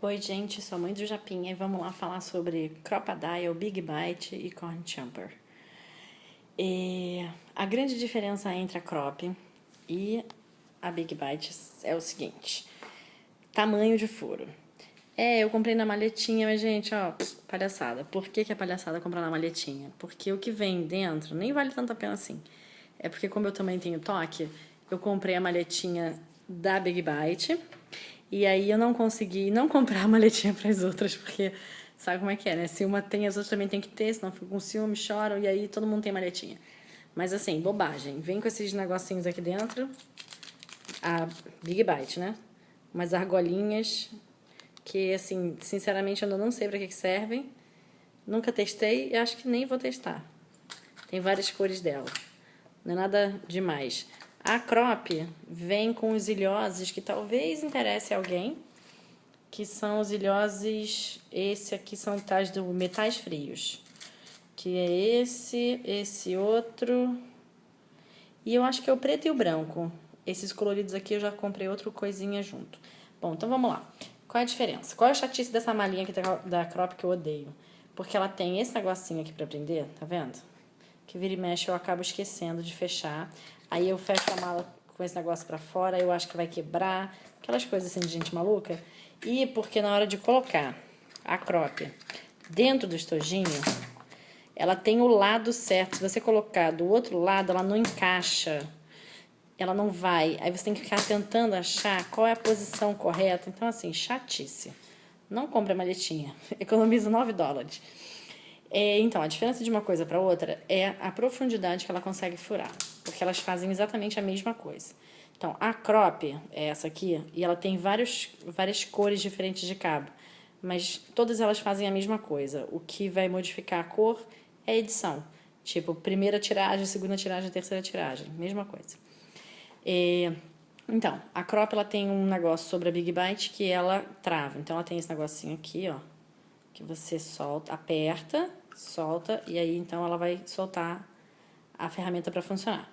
Oi gente, sou a mãe do Japinha e vamos lá falar sobre Crocodile, Big Bite e Corn Chomper. A grande diferença entre a Crop e a Big Bite é o seguinte: tamanho de furo. Eu comprei na malhetinha, mas gente, ó, palhaçada. Por que é palhaçada comprar na malhetinha? Porque o que vem dentro nem vale tanto a pena assim. É porque como eu também tenho toque, eu comprei a malhetinha da Big Bite e aí eu não consegui não comprar a maletinha para as outras, porque sabe como é que é, né? Se uma tem, as outras também tem que ter, senão ficam com ciúme, choram e aí todo mundo tem maletinha. Mas assim, bobagem. Vem com esses negocinhos aqui dentro, a Big Bite, né? Umas argolinhas que, assim, sinceramente eu não sei para que servem. Nunca testei e acho que nem vou testar. Tem várias cores dela. Não é nada demais. A Crop vem com os ilhoses que talvez interesse a alguém, que são os ilhoses, esse aqui são tais do metais frios, que é esse outro, e eu acho que é o preto e o branco. Esses coloridos aqui eu já comprei outra coisinha junto. Bom, então vamos lá. Qual é a diferença? Qual é a chatice dessa malinha aqui da Crop que eu odeio? Porque ela tem esse negocinho aqui pra prender, tá vendo? Que vira e mexe eu acabo esquecendo de fechar. Aí eu fecho a mala com esse negócio pra fora, eu acho que vai quebrar. Aquelas coisas assim de gente maluca. E porque na hora de colocar a Crop dentro do estojinho, ela tem o lado certo. Se você colocar do outro lado, ela não encaixa. Ela não vai. Aí você tem que ficar tentando achar qual é a posição correta. Então, assim, chatice. Não compre a maletinha. Economiza $9. Então, a diferença de uma coisa para outra é a profundidade que ela consegue furar. Porque elas fazem exatamente a mesma coisa. Então, a Crop é essa aqui, e ela tem várias cores diferentes de cabo. Mas todas elas fazem a mesma coisa. O que vai modificar a cor é a edição. Tipo, primeira tiragem, segunda tiragem, terceira tiragem. Mesma coisa. Então, a Crop ela tem um negócio sobre a Big Bite que ela trava. Então, ela tem esse negocinho aqui, ó. Que você solta, aperta, solta, e aí então ela vai soltar a ferramenta para funcionar.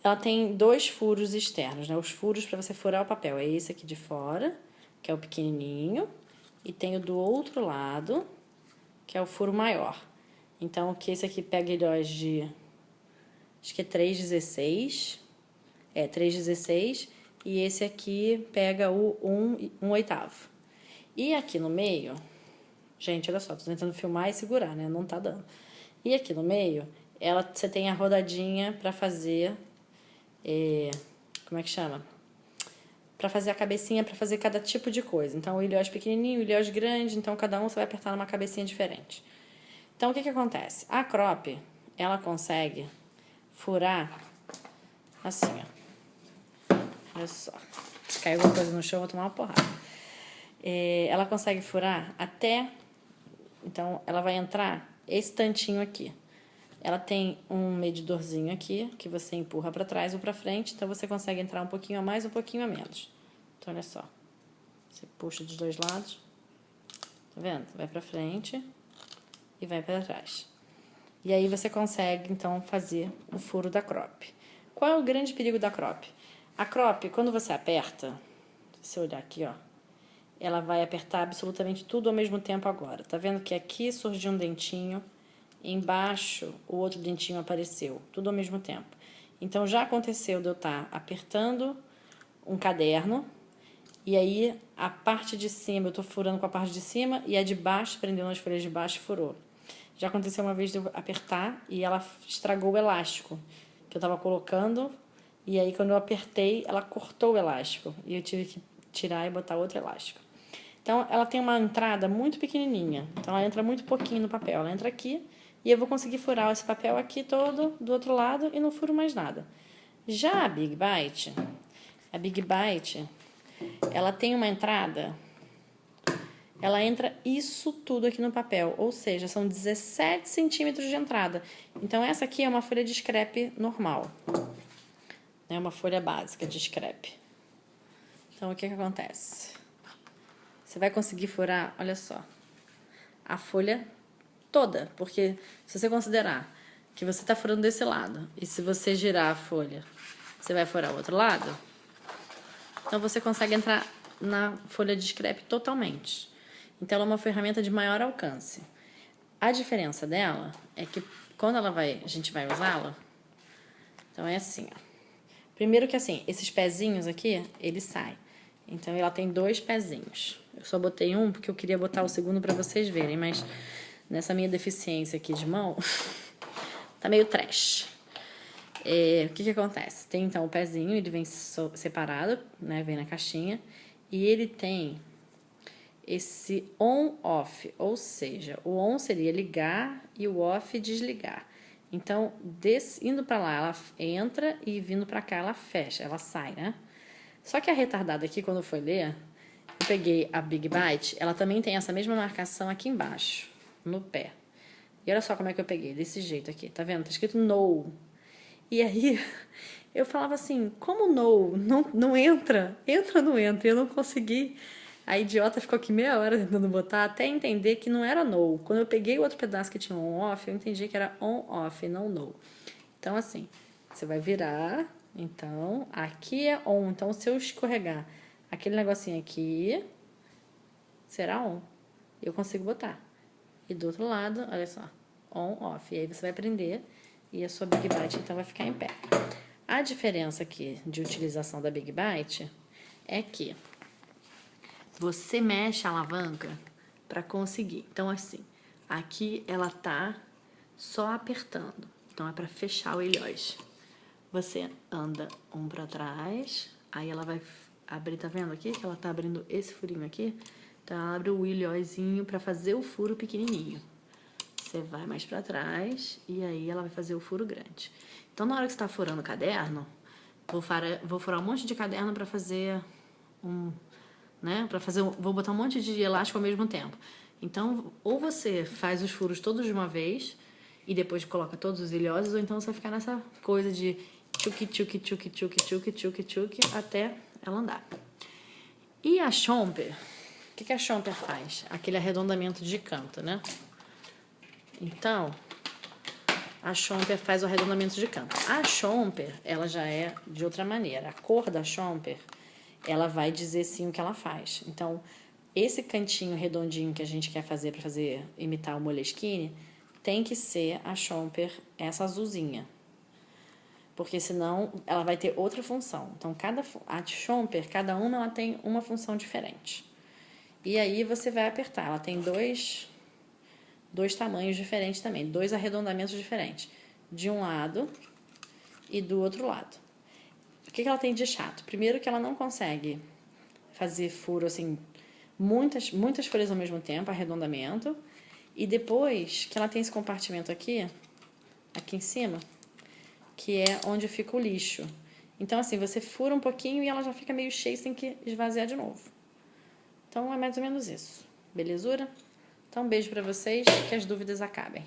Ela tem dois furos externos, né? Os furos para você furar o papel. É esse aqui de fora, que é o pequenininho, e tem o do outro lado, que é o furo maior. Então, que esse aqui pega ilhós de, acho que é 3,16. 3,16. E esse aqui pega o 1/8. E aqui no meio, gente, olha só, tô tentando filmar e segurar, né? Não tá dando. E aqui no meio, você tem a rodadinha pra fazer... como é que chama? Pra fazer a cabecinha, pra fazer cada tipo de coisa. Então, o ilhós pequenininho, o ilhós grande, então cada um você vai apertar numa cabecinha diferente. Então, o que acontece? A Crop, ela consegue furar assim, ó. Olha só. Se cair alguma coisa no chão, eu vou tomar uma porrada. Ela consegue furar até... Então, ela vai entrar esse tantinho aqui. Ela tem um medidorzinho aqui, que você empurra para trás ou para frente. Então, você consegue entrar um pouquinho a mais, um pouquinho a menos. Então, olha só. Você puxa dos dois lados. Tá vendo? Vai para frente e vai para trás. E aí, você consegue, então, fazer o furo da Crop. Qual é o grande perigo da Crop? A Crop, quando você aperta, se você olhar aqui, ó, ela vai apertar absolutamente tudo ao mesmo tempo agora. Tá vendo que aqui surgiu um dentinho, embaixo o outro dentinho apareceu, tudo ao mesmo tempo. Então, já aconteceu de eu estar apertando um caderno, e aí a parte de cima, eu tô furando com a parte de cima, e a de baixo, prendendo as folhas de baixo, furou. Já aconteceu uma vez de eu apertar, e ela estragou o elástico, que eu tava colocando, e aí quando eu apertei, ela cortou o elástico, e eu tive que tirar e botar outro elástico. Então, ela tem uma entrada muito pequenininha. Então, ela entra muito pouquinho no papel. Ela entra aqui e eu vou conseguir furar esse papel aqui todo do outro lado e não furo mais nada. Já a Big Bite, ela tem uma entrada... Ela entra isso tudo aqui no papel. Ou seja, são 17 centímetros de entrada. Então, essa aqui é uma folha de scrap normal. É uma folha básica de scrap. Então, o que acontece? Você vai conseguir furar, olha só, a folha toda. Porque se você considerar que você está furando desse lado, e se você girar a folha, você vai furar o outro lado, então você consegue entrar na folha de scrap totalmente. Então, ela é uma ferramenta de maior alcance. A diferença dela é que quando a gente vai usá-la, então é assim, ó. Primeiro que assim, esses pezinhos aqui, eles saem. Então, ela tem 2 pezinhos. Eu só botei um porque eu queria botar o segundo para vocês verem, mas nessa minha deficiência aqui de mão, tá meio trash. O que acontece? Tem então o pezinho, ele vem separado, né? Vem na caixinha. E ele tem esse on-off, ou seja, o on seria ligar e o off desligar. Então, indo para lá, ela entra e vindo para cá, ela fecha, ela sai, né? Só que a retardada aqui, quando foi ler, eu peguei a Big Bite, ela também tem essa mesma marcação aqui embaixo, no pé. E olha só como é que eu peguei, desse jeito aqui, tá vendo? Tá escrito no. E aí, eu falava assim, como no? Não entra? Entra ou não entra? E eu não consegui. A idiota ficou aqui meia hora tentando botar até entender que não era no. Quando eu peguei o outro pedaço que tinha on-off, eu entendi que era on-off, não no. Então, assim, você vai virar. Então, aqui é on. Então, se eu escorregar aquele negocinho aqui, será on. Eu consigo botar. E do outro lado, olha só, on-off. E aí você vai prender e a sua Big Bite, então, vai ficar em pé. A diferença aqui de utilização da Big Bite é que você mexe a alavanca para conseguir. Então, assim, aqui ela tá só apertando. Então, é para fechar o ilhós. Você anda um para trás, aí ela vai abrir, tá vendo aqui? Que ela tá abrindo esse furinho aqui. Então, ela abre o ilhóizinho para fazer o furo pequenininho. Você vai mais para trás e aí ela vai fazer o furo grande. Então, na hora que você tá furando o caderno, vou furar um monte de caderno para fazer né? Vou botar um monte de elástico ao mesmo tempo. Então, ou você faz os furos todos de uma vez e depois coloca todos os ilhosos, ou então você vai ficar nessa coisa de tchuki, tchuki, tchuki, tchuki, tchuki, tchuki, tchuki, até ela andar. E a Schomper, o que a Schomper faz? Aquele arredondamento de canto, né? Então, a Schomper faz o arredondamento de canto. A Schomper, ela já é de outra maneira. A cor da Schomper, ela vai dizer sim o que ela faz. Então, esse cantinho redondinho que a gente quer fazer para imitar o Moleskine, tem que ser a Schomper, essa azulzinha. Porque senão ela vai ter outra função. Então, a Schomper, cada uma ela tem uma função diferente. E aí você vai apertar. Ela tem dois tamanhos diferentes também, 2 arredondamentos diferentes. De um lado e do outro lado. O que ela tem de chato? Primeiro que ela não consegue fazer furo, assim, muitas folhas ao mesmo tempo, arredondamento. E depois que ela tem esse compartimento aqui em cima, que é onde fica o lixo. Então, assim, você fura um pouquinho e ela já fica meio cheia, você tem que esvaziar de novo. Então, é mais ou menos isso. Belezura? Então, um beijo pra vocês, que as dúvidas acabem.